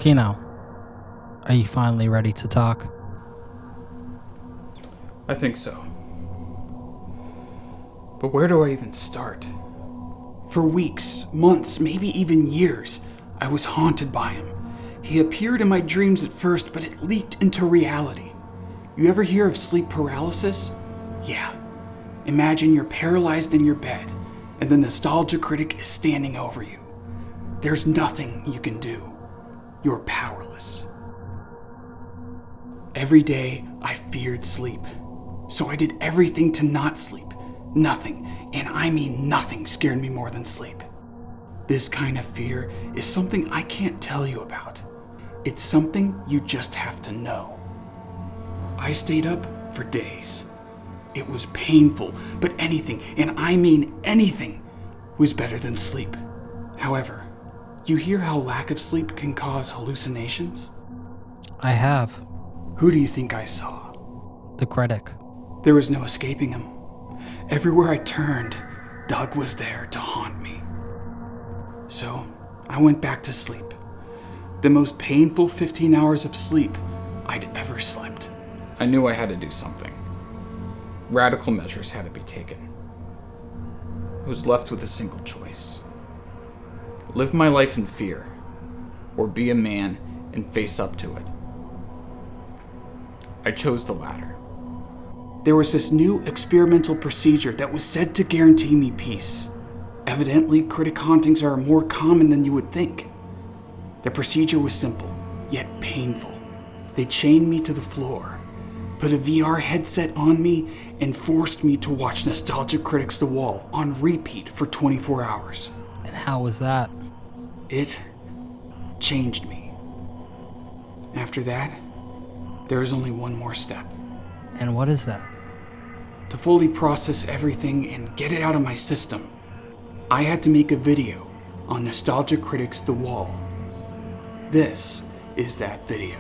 Kino, are you finally ready to talk? I think so. But where do I even start? For weeks, months, maybe even years, I was haunted by him. He appeared in my dreams at first, but it leaked into reality. You ever hear of sleep paralysis? Yeah. Imagine you're paralyzed in your bed, and the nostalgia critic is standing over you. There's nothing you can do. You're powerless. Every day, I feared sleep. So I did everything to not sleep. Nothing, and I mean nothing, scared me more than sleep. This kind of fear is something I can't tell you about. It's something you just have to know. I stayed up for days. It was painful, but anything, and I mean anything, was better than sleep. However, you hear how lack of sleep can cause hallucinations? I have. Who do you think I saw? The Critic. There was no escaping him. Everywhere I turned, Doug was there to haunt me. So, I went back to sleep. The most painful 15 hours of sleep I'd ever slept. I knew I had to do something. Radical measures had to be taken. I was left with a single choice. Live my life in fear, or be a man and face up to it. I chose the latter. There was this new experimental procedure that was said to guarantee me peace. Evidently, critic hauntings are more common than you would think. The procedure was simple, yet painful. They chained me to the floor, put a VR headset on me, and forced me to watch Nostalgia Critic's The Wall on repeat for 24 hours. And how was that? It changed me. After that, there is only one more step. And what is that? To fully process everything and get it out of my system, I had to make a video on Nostalgia Critic's The Wall. This is that video.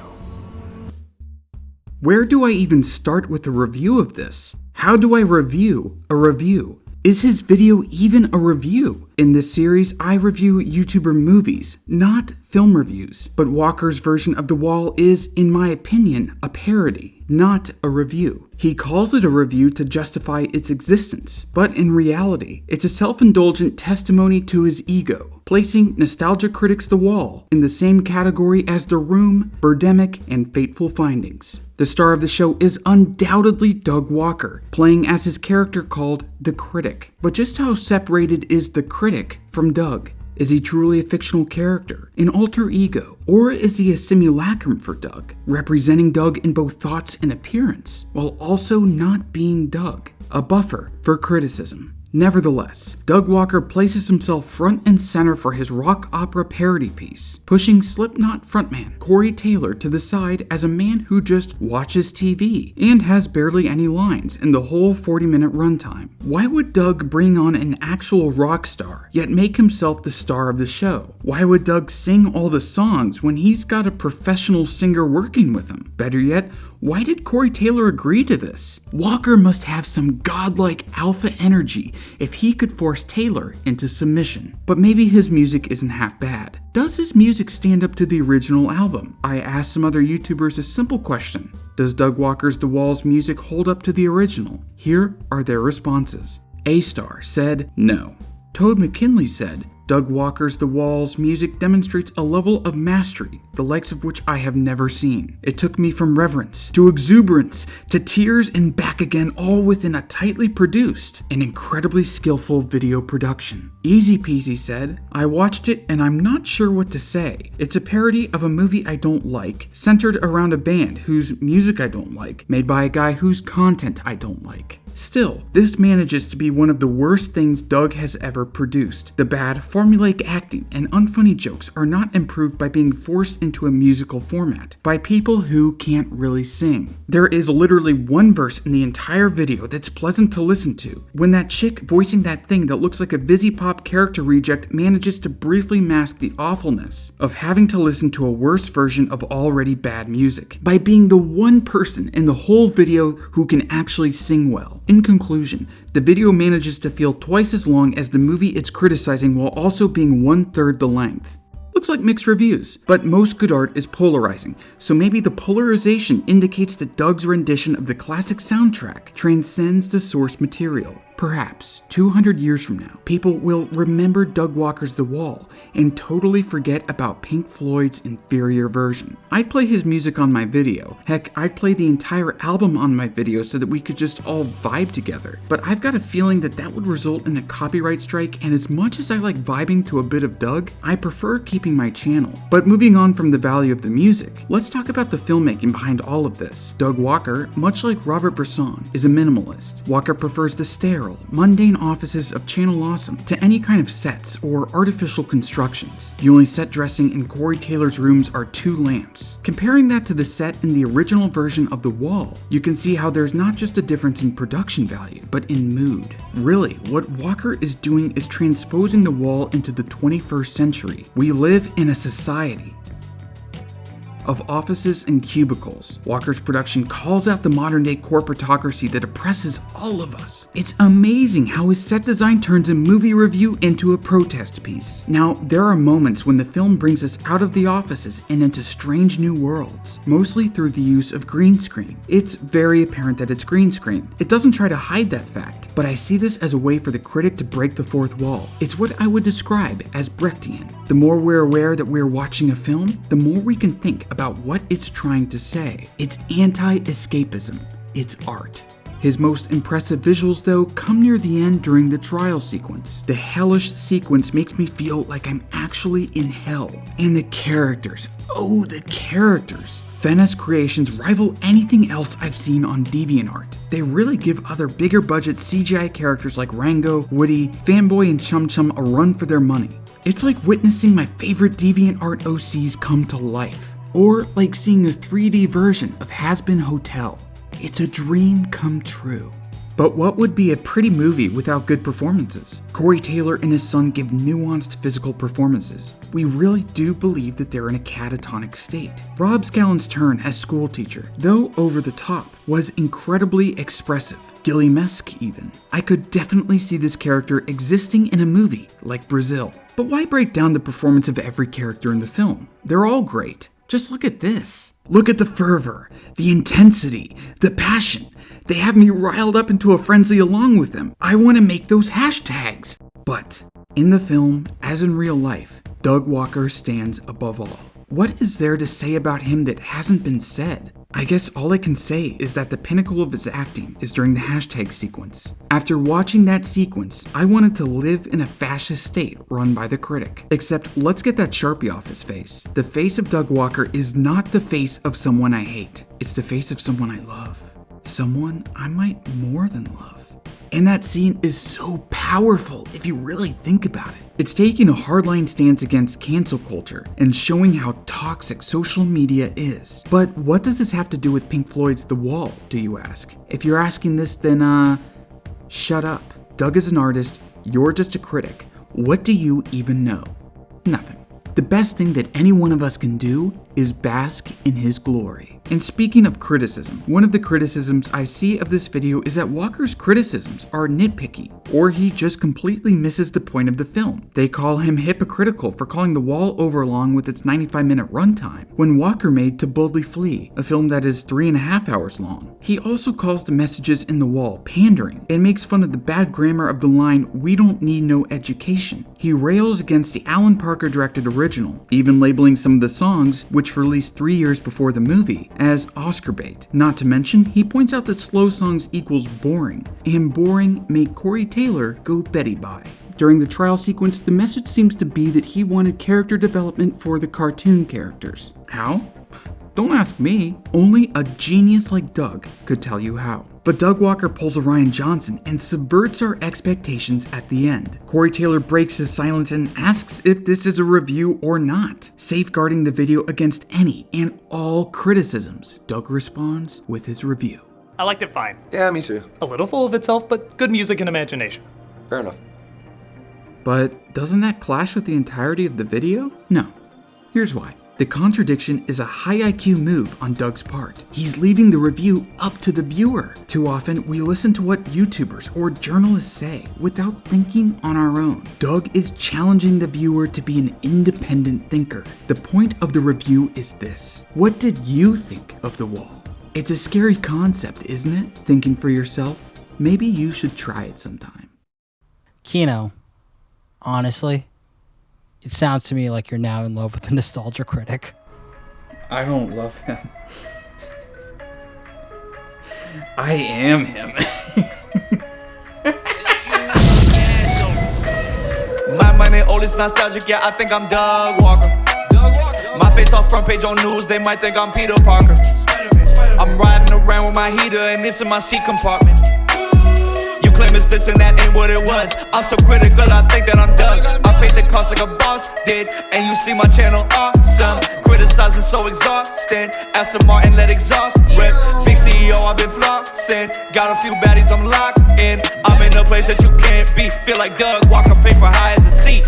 Where do I even start with a review of this? How do I review a review? Is his video even a review? In this series, I review YouTuber movies, not film reviews. But Walker's version of The Wall is, in my opinion, a parody, not a review. He calls it a review to justify its existence, but in reality, it's a self-indulgent testimony to his ego, placing Nostalgia Critic's The Wall in the same category as The Room, Birdemic, and Fateful Findings. The star of the show is undoubtedly Doug Walker, playing as his character called The Critic. But just how separated is The Critic from Doug? Is he truly a fictional character, an alter ego, or is he a simulacrum for Doug, representing Doug in both thoughts and appearance, while also not being Doug, a buffer for criticism? Nevertheless, Doug Walker places himself front and center for his rock opera parody piece, pushing Slipknot frontman Corey Taylor to the side as a man who just watches TV and has barely any lines in the whole 40-minute runtime. Why would Doug bring on an actual rock star, yet make himself the star of the show? Why would Doug sing all the songs when he's got a professional singer working with him? Better yet, why did Corey Taylor agree to this? Walker must have some godlike alpha energy if he could force Taylor into submission. But maybe his music isn't half bad. Does his music stand up to the original album? I asked some other YouTubers a simple question. Does Doug Walker's The Wall's music hold up to the original? Here are their responses. A-Star said no. Toad McKinley said, Doug Walker's The Wall's music demonstrates a level of mastery, the likes of which I have never seen. It took me from reverence, to exuberance, to tears and back again, all within a tightly produced and incredibly skillful video production. Easy Peasy said, I watched it and I'm not sure what to say. It's a parody of a movie I don't like, centered around a band whose music I don't like, made by a guy whose content I don't like. Still, this manages to be one of the worst things Doug has ever produced. The bad, formulaic acting and unfunny jokes are not improved by being forced into a musical format, by people who can't really sing. There is literally one verse in the entire video that's pleasant to listen to, when that chick voicing that thing that looks like a Vizzy Pop character reject manages to briefly mask the awfulness of having to listen to a worse version of already bad music, by being the one person in the whole video who can actually sing well. In conclusion, the video manages to feel twice as long as the movie it's criticizing while also being 1/3 the length. Looks like mixed reviews, but most good art is polarizing, so maybe the polarization indicates that Doug's rendition of the classic soundtrack transcends the source material. Perhaps 200 years from now, people will remember Doug Walker's The Wall and totally forget about Pink Floyd's inferior version. I'd play his music on my video. Heck, I'd play the entire album on my video so that we could just all vibe together. But I've got a feeling that that would result in a copyright strike, and as much as I like vibing to a bit of Doug, I prefer keeping my channel. But moving on from the value of the music, let's talk about the filmmaking behind all of this. Doug Walker, much like Robert Bresson, is a minimalist. Walker prefers the sterile, mundane offices of Channel Awesome to any kind of sets or artificial constructions. The only set dressing in Corey Taylor's rooms are 2 lamps. Comparing that to the set in the original version of The Wall, you can see how there's not just a difference in production value, but in mood. Really, what Walker is doing is transposing The Wall into the 21st century. We live in a society of offices and cubicles. Walker's production calls out the modern-day corporatocracy that oppresses all of us. It's amazing how his set design turns a movie review into a protest piece. Now, there are moments when the film brings us out of the offices and into strange new worlds, mostly through the use of green screen. It's very apparent that it's green screen. It doesn't try to hide that fact, but I see this as a way for the critic to break the fourth wall. It's what I would describe as Brechtian. The more we're aware that we're watching a film, the more we can think about what it's trying to say. It's anti-escapism. It's art. His most impressive visuals, though, come near the end during the trial sequence. The hellish sequence makes me feel like I'm actually in hell. And the characters, oh, the characters. Fennis creations rival anything else I've seen on DeviantArt. They really give other bigger budget CGI characters like Rango, Woody, Fanboy, and Chum Chum a run for their money. It's like witnessing my favorite DeviantArt OCs come to life. Or like seeing a 3D version of Has-Been Hotel. It's a dream come true. But what would be a pretty movie without good performances? Corey Taylor and his son give nuanced physical performances. We really do believe that they're in a catatonic state. Rob Scallon's turn as schoolteacher, though over the top, was incredibly expressive, Gilliam-esque even. I could definitely see this character existing in a movie like Brazil. But why break down the performance of every character in the film? They're all great. Just look at this. Look at the fervor, the intensity, the passion. They have me riled up into a frenzy along with them. I want to make those hashtags. But in the film, as in real life, Doug Walker stands above all. What is there to say about him that hasn't been said? I guess all I can say is that the pinnacle of his acting is during the hashtag sequence. After watching that sequence, I wanted to live in a fascist state run by the critic. Except let's get that Sharpie off his face. The face of Doug Walker is not the face of someone I hate. It's the face of someone I love. Someone I might more than love. And that scene is so powerful if you really think about it. It's taking a hardline stance against cancel culture and showing how toxic social media is. But what does this have to do with Pink Floyd's The Wall, do you ask? If you're asking this, then shut up. Doug is an artist, you're just a critic. What do you even know? Nothing. The best thing that any one of us can do is bask in his glory. And speaking of criticism, one of the criticisms I see of this video is that Walker's criticisms are nitpicky, or he just completely misses the point of the film. They call him hypocritical for calling The Wall overlong with its 95-minute runtime, when Walker made To Boldly Flee, a film that is 3.5 hours long. He also calls the messages in The Wall pandering, and makes fun of the bad grammar of the line, "We don't need no education." He rails against the Alan Parker directed original, even labeling some of the songs, which released 3 years before the movie, as Oscar bait. Not to mention, he points out that slow songs equals boring, and boring made Corey Taylor go Betty by. During the trial sequence, the message seems to be that he wanted character development for the cartoon characters. How? Don't ask me. Only a genius like Doug could tell you how. But Doug Walker pulls a Rian Johnson and subverts our expectations at the end. Corey Taylor breaks his silence and asks if this is a review or not, safeguarding the video against any and all criticisms. Doug responds with his review. I liked it fine. Yeah, me too. A little full of itself, but good music and imagination. Fair enough. But doesn't that clash with the entirety of the video? No. Here's why. The contradiction is a high IQ move on Doug's part. He's leaving the review up to the viewer. Too often, we listen to what YouTubers or journalists say without thinking on our own. Doug is challenging the viewer to be an independent thinker. The point of the review is this: what did you think of The Wall? It's a scary concept, isn't it? Thinking for yourself? Maybe you should try it sometime. Kino, honestly, it sounds to me like you're now in love with the nostalgia critic. I don't love him. I am him. My money old is nostalgic, yeah, I think I'm Doug Walker. My face off front page on news, they might think I'm Peter Parker. I'm riding around with my heater and it's in my seat compartment. You claim it's this and that ain't what it was. I'm so critical, I think that I'm Doug. I paid the cost like a boss did, and you see my channel awesome. Criticizing so exhausting. Aston Martin let exhaust rip. Big CEO, I've been flossing. Got a few baddies, I'm locked in. I'm in a place that you can't be. Feel like Doug Walker, paper high as a seat.